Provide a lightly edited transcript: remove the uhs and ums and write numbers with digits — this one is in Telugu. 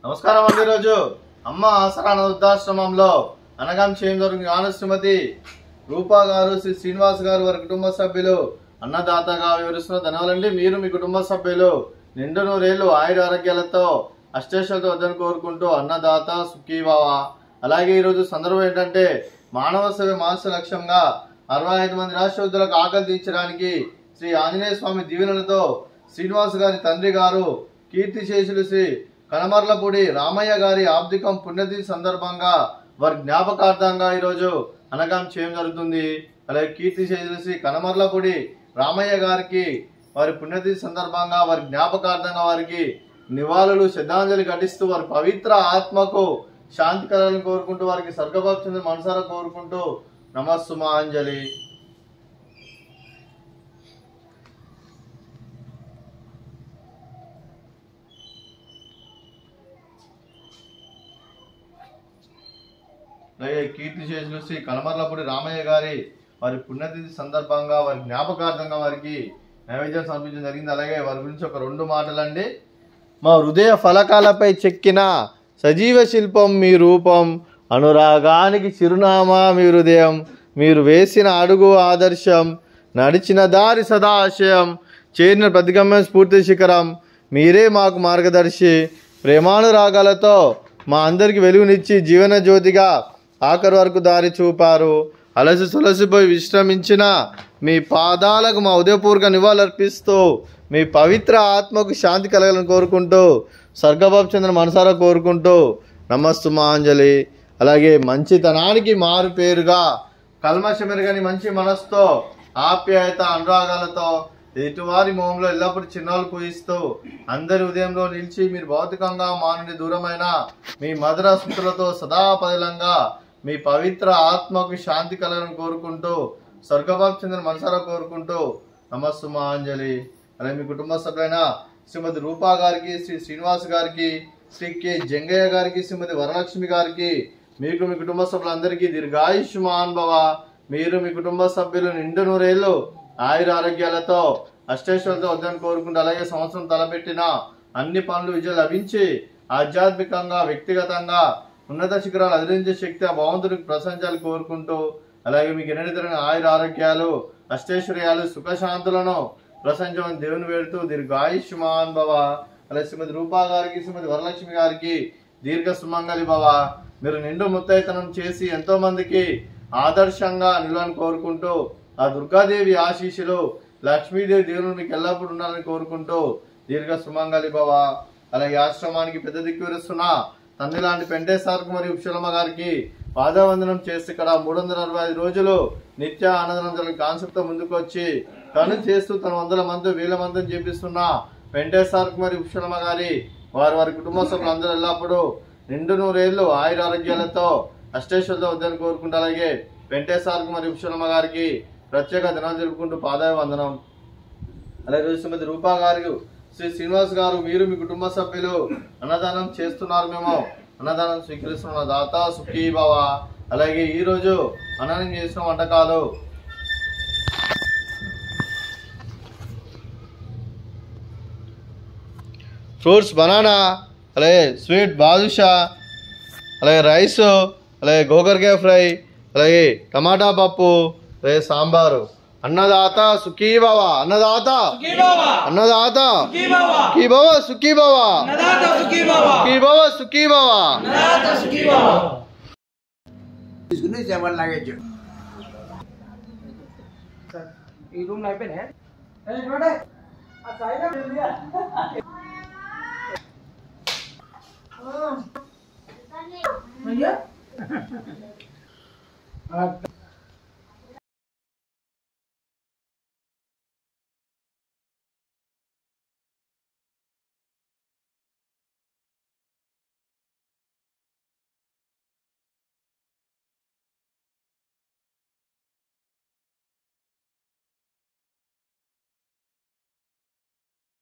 నమస్కారం అండి. రోజు అమ్మ ఆసరా వృద్ధాశ్రమంలో అనగం చేయడం జరిగింది. ఆన శ్రీమతి రూపా గారు, శ్రీ శ్రీనివాస్ గారు వారి కుటుంబ సభ్యులు అన్నదాతగా వివరిస్తున్న ధన్యవాదాలండి. మీరు మీ కుటుంబ సభ్యులు నిండు నూరేళ్లు ఆయుర ఆరోగ్యాలతో అష్టేశ్వలతో వద్దని కోరుకుంటూ అన్నదాత సుఖీభవ. అలాగే ఈరోజు సందర్భం ఏంటంటే మానవ సేవ మానస లక్ష్యంగా 65 మంది రాష్ట్రోద్యులకు ఆకలి తీర్చడానికి శ్రీ ఆంజనేయ స్వామి దీవెనలతో శ్రీనివాస్ గారి తండ్రి గారు కీర్తిశేషులు శ్రీ కనమర్లపూడి రామయ్య గారి ఆబ్దికం పుణ్యతిథి సందర్భంగా వారి జ్ఞాపకార్థంగా ఈరోజు అనగం చేయడం జరుగుతుంది. అలాగే కీర్తిశేషులు శ్రీ కనమర్లపూడి రామయ్య గారికి వారి పుణ్యతిథి సందర్భంగా వారి జ్ఞాపకార్థంగా వారికి నివాళులు శ్రద్ధాంజలి ఘటిస్తూ వారి పవిత్ర ఆత్మకు శాంతి కలగాలని కోరుకుంటూ వారికి స్వర్గభాగ్యం మనసారా కోరుకుంటూ నమస్సుమాంజలి. అలాగే కీర్తిశేషులు శ్రీ కనమర్లపూడి రామయ్య గారి వారి పుణ్యతిథి సందర్భంగా వారి జ్ఞాపకార్థంగా వారికి నైవేద్యం సమర్పించడం జరిగింది. అలాగే వారి గురించి ఒక 2 మాటలండి. మా హృదయ ఫలకాలపై చెక్కిన సజీవ శిల్పం మీ రూపం, అనురాగానికి చిరునామా మీ హృదయం, మీరు వేసిన అడుగు ఆదర్శం, నడిచిన దారి సదాశయం, చేరిన ప్రతిగమ్య స్ఫూర్తి శిఖరం, మీరే మాకు మార్గదర్శి. ప్రేమానురాగాలతో మా అందరికి వెలుగునిచ్చి జీవన జ్యోతిగా ఆఖరి వరకు దారి చూపారు. అలసి సొలసిపోయి విశ్రమించిన మీ పాదాలకు మా ఉదయపూర్వక నివాళులర్పిస్తూ మీ పవిత్ర ఆత్మకు శాంతి కలగాలని కోరుకుంటూ స్వర్గబాబు చంద్ర మనసారా కోరుకుంటూ నమస్సుమాంజలి. అలాగే మంచితనానికి మారు పేరుగా కల్మషమెరుగని మంచి మనసుతో ఆప్యాయత అనురాగాలతో ఎటువారి మోహంలో ఎల్లప్పుడూ చిన్నాలు పూజిస్తూ అందరి ఉదయంలో నిలిచి మీరు భౌతికంగా మా నుండి దూరమైన మీ మధుర స్మృతులతో సదాపదిలంగా మీ పవిత్ర ఆత్మకు శాంతి కలగాలని కోరుకుంటూ స్వర్గబాబు చంద్ర మనసారా కోరుకుంటూ నమస్సుమాంజలి. అలాగే మీ కుటుంబ సభ్యులైన శ్రీమతి రూపా గారికి, శ్రీ శ్రీనివాస్ గారికి, శ్రీ కె జంగయ్య గారికి, శ్రీమతి వరలక్ష్మి గారికి, మీకు మీ కుటుంబ సభ్యులందరికీ దీర్ఘాయుష్మాన్ భవ. మీరు మీ కుటుంబ సభ్యులు నిండు నూరేళ్లు ఆయుర ఆరోగ్యాలతో అష్టేశ్వరులతో వద్దని కోరుకుంటూ అలాగే సంవత్సరం తలపెట్టిన అన్ని పనులు విజయం లభించి ఆధ్యాత్మికంగా వ్యక్తిగతంగా ఉన్నత శిఖరాలు అధిరించే శక్తి ఆ భగవంతుడికి ప్రశంసాలు కోరుకుంటూ అలాగే మీకు ఎన్నడితరమైన ఆయుర ఆరోగ్యాలు అష్టైశ్వర్యాలు సుఖశాంతులను ప్రశంసమని దేవుని వేడుతూ దీర్ఘాయుష్మాన్ భవ. అలాగే శ్రీమతి రూపా గారికి, శ్రీమతి వరలక్ష్మి గారికి దీర్ఘ సుమంగళి భవ. మీరు నిండు ముత్తైతనం చేసి ఎంతో మందికి ఆదర్శంగా నిలవని కోరుకుంటూ ఆ దుర్గాదేవి ఆశీస్సులు లక్ష్మీదేవి దేవుని మీకు ఎల్లప్పుడూ ఉండాలని కోరుకుంటూ దీర్ఘ సుమంగళి భవ. అలాగే ఆశ్రమానికి పెద్ద దిక్కు విరుస్తున్న తండ్రి లాంటి పెంటేశ్వరకు మరియు ఉప్షలమ్మ గారికి పాదవందనం చేసి ఇక్కడ 365 రోజులు నిత్య ఆనందం జరిగిన కాన్సెప్ట్ తో ముందుకు వచ్చి తను చేస్తూ తన 100 మంది 1000 మందిని చేపిస్తున్న వెంకటేశ్వరకు మరియు ఉప్షలమ్మ గారి వారి కుటుంబ సభ్యులందరూ ఎల్లప్పుడూ నిండు నూరేళ్లు ఆయుర ఆరోగ్యాలతో అష్టేశ్వరులతో వద్దని కోరుకుంటూ అలాగే వెంకటేశ్వరకు మరియు ఉప్షలమ్మ గారికి ప్రత్యేక దినాలు జరుపుకుంటూ పాదవందనం. అలాగే శ్రీమతి రూపా గారు, శ్రీ శ్రీనివాస్ గారు, మీరు మీ కుటుంబ సభ్యులు అన్నదానం చేస్తున్నారు. మేము అన్నదానం స్వీకరిస్తున్న దాత సుఖీభవ. అలాగే ఈరోజు అన్నం చేసిన వంటకాలు ఫ్రూట్స్ బనానా, అలాగే స్వీట్ బాదుషా, అలాగే రైస్, అలాగే గోకరకాయ ఫ్రై, అలాగే టమాటా పప్పు, అలాగే సాంబారు. అన్నదాత సుఖీభవ, అన్నదాత అన్నదాత సుఖీభవ, సుఖీభవ సుఖీభవ సుఖీభవ. ఈ రూమ్ అయిపోయినా